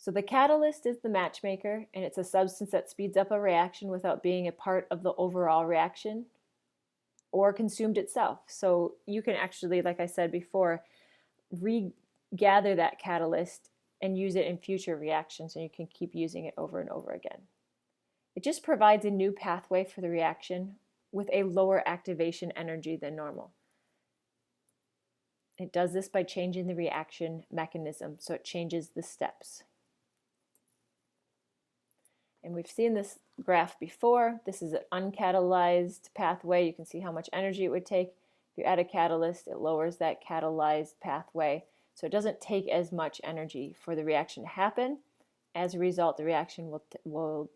So the catalyst is the matchmaker, and it's a substance that speeds up a reaction without being a part of the overall reaction or consumed itself. So you can actually, like I said before, regather that catalyst and use it in future reactions, and you can keep using it over and over again. It just provides a new pathway for the reaction with a lower activation energy than normal. It does this by changing the reaction mechanism, so it changes the steps. And we've seen this graph before. This is an uncatalyzed pathway. You can see how much energy it would take. If you add a catalyst, it lowers that catalyzed pathway. So it doesn't take as much energy for the reaction to happen. As a result, the reaction will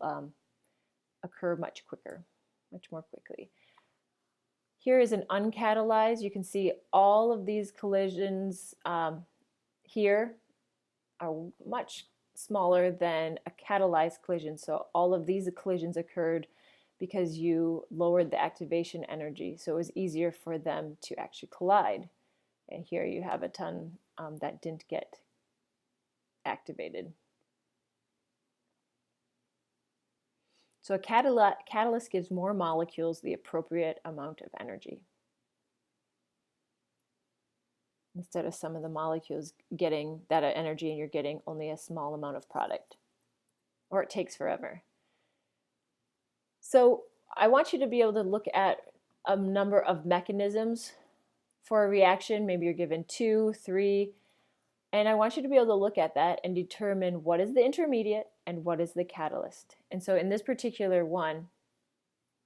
occur much quicker, much more quickly. Here is an uncatalyzed. You can see all of these collisions here are much smaller than a catalyzed collision. So all of these collisions occurred because you lowered the activation energy. So it was easier for them to actually collide. And here you have a ton that didn't get activated. So a catalyst gives more molecules the appropriate amount of energy, instead of some of the molecules getting that energy and you're getting only a small amount of product, or it takes forever. So I want you to be able to look at a number of mechanisms for a reaction. Maybe you're given 2, 3, and I want you to be able to look at that and determine what is the intermediate and what is the catalyst. And so in this particular one,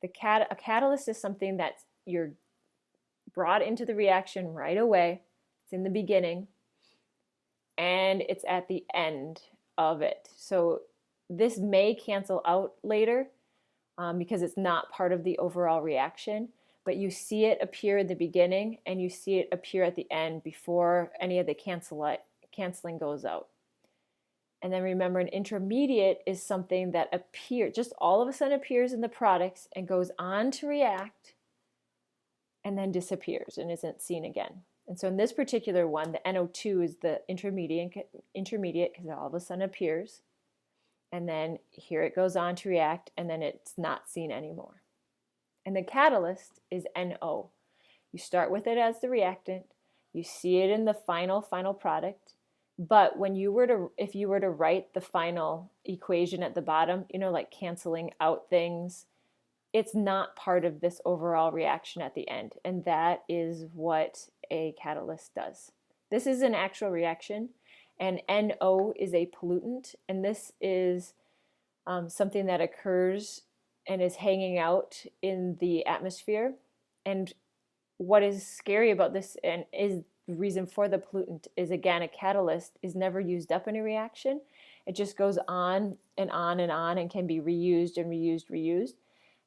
a catalyst is something that you're brought into the reaction right away. It's in the beginning, and it's at the end of it. So this may cancel out later because it's not part of the overall reaction, but you see it appear at the beginning and you see it appear at the end before any of the canceling goes out. And then remember, an intermediate is something that just all of a sudden appears in the products and goes on to react and then disappears and isn't seen again. And so in this particular one, the NO2 is the intermediate because it all of a sudden appears. And then here it goes on to react, and then it's not seen anymore. And the catalyst is NO. You start with it as the reactant. You see it in the final product. But when if you were to write the final equation at the bottom, like canceling out things, it's not part of this overall reaction at the end. And that is what a catalyst does. This is an actual reaction, and NO is a pollutant, and this is something that occurs and is hanging out in the atmosphere. And what is scary about this and is the reason for the pollutant is, again, a catalyst is never used up in a reaction. It just goes on and on and on and can be reused and reused.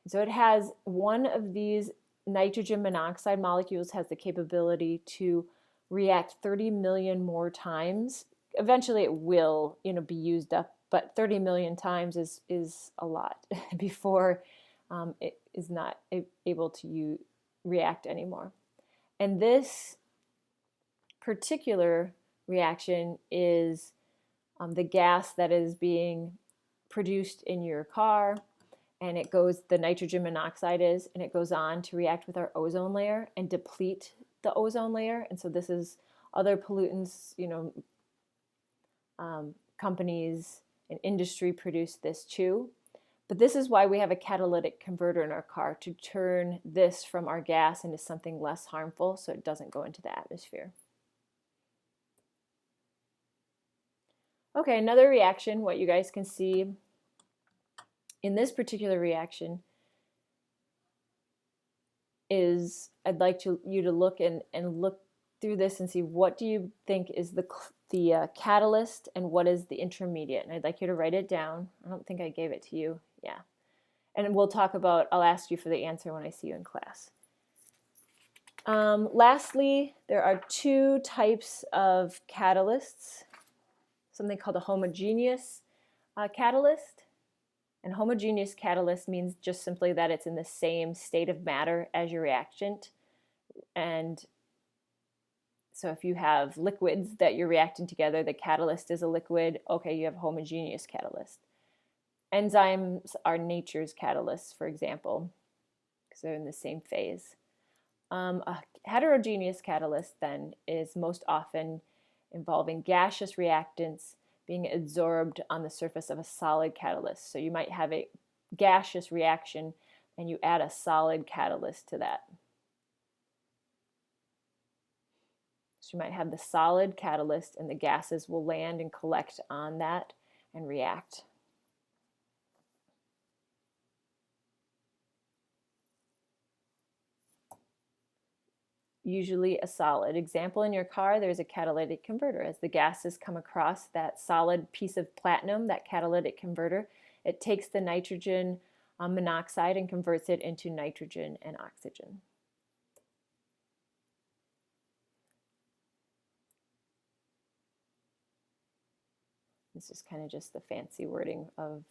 And so it has one of these nitrogen monoxide molecules has the capability to react 30 million more times. Eventually it will, be used up, but 30 million times is a lot before it is not able to react anymore. And this particular reaction is the gas that is being produced in your car, and the nitrogen monoxide and it goes on to react with our ozone layer and deplete the ozone layer. And so this is other pollutants, companies and industry produce this too. But this is why we have a catalytic converter in our car, to turn this from our gas into something less harmful so it doesn't go into the atmosphere. Okay, another reaction, what you guys can see in this particular reaction is, I'd like you to look and look through this and see what do you think is the catalyst and what is the intermediate. And I'd like you to write it down. I don't think I gave it to you. Yeah. And I'll ask you for the answer when I see you in class. Lastly, there are 2 types of catalysts. Something called a homogeneous catalyst. And homogeneous catalyst means just simply that it's in the same state of matter as your reactant. And So if you have liquids that you're reacting together, the catalyst is a liquid, okay, you have a homogeneous catalyst. Enzymes are nature's catalysts, for example, because they're in the same phase. A heterogeneous catalyst then is most often involving gaseous reactants being adsorbed on the surface of a solid catalyst. So you might have a gaseous reaction and you add a solid catalyst to that. So you might have the solid catalyst and the gases will land and collect on that and react. Usually a solid. Example, in your car, there's a catalytic converter. As the gases come across that solid piece of platinum, that catalytic converter, it takes the nitrogen monoxide and converts it into nitrogen and oxygen. This is kind of just the fancy wording of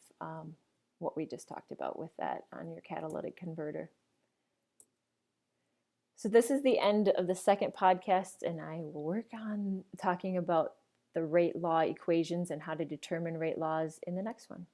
what we just talked about with that on your catalytic converter. So this is the end of the second podcast, and I will work on talking about the rate law equations and how to determine rate laws in the next one.